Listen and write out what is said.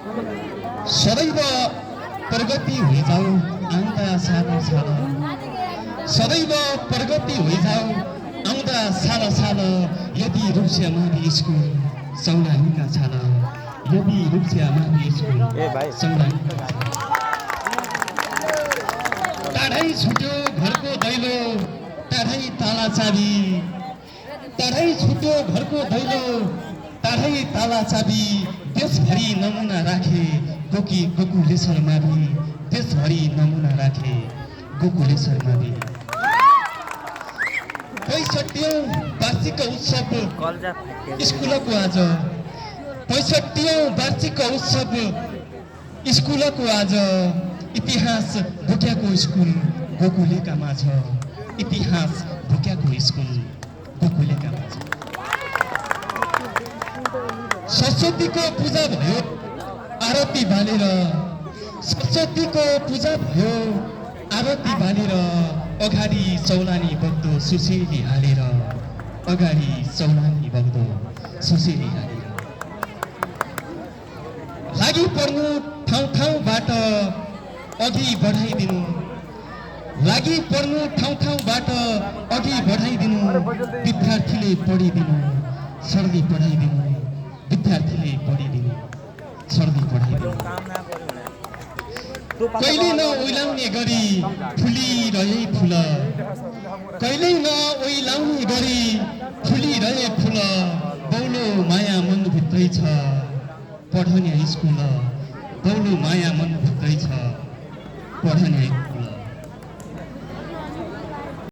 सदैव प्रगति हुइजाऊ आउँदा सानो सानो सदैव प्रगति हुइजाऊ आउँदा सानो सानो यदि रुप्सिया मावि स्कुल सौलानीका छान यदि रुप्सिया मावि स्कुल सौलानीका छान टाढै छुट्यो घरको दैलो टाढै ताला चाबी टाढै छुट्यो घरको दैलो टाढै ताला चाबी देशभरि नमुना राखे गोकुलेश्वर मावि देशभरि नमुना राखे गोकुलेश्वर मावि ६५औं वार्षिक उत्सव स्कुलको आज ६५औं वार्षिक उत्सव स्कुलको आज इतिहास भुक्याको स्कुल गोकुलेका माझ इतिहास भुक्याको स्कुल गोकुलेका माझ सरस्वतीको पूजा भयो आरती बालेर सरस्वतीको पूजा भयो आरती बालेर अगाडि चौलानी बग्दो सुसेली हालेर अगाडि चौलानी बग्दो सुसेली हालेर लागि पर्नु ठाउँ ठाउँबाट अघि बढाइदिनु लागि पर्नु ठाउँ ठाउँबाट अघि बढाइदिनु विद्यार्थीले पढिदिनु सर्दी पढाइदिनु विद्यार्थीले पढिदिनु सर्दी पढाइदिनु कहिले नओइलाउने गरी फुलिरहे फुल कहिले नओइलाउने गरी फुलिरहे फुल बौलो माया मनभित्रै छ पढाउने स्कुल बौलो माया मनभित्र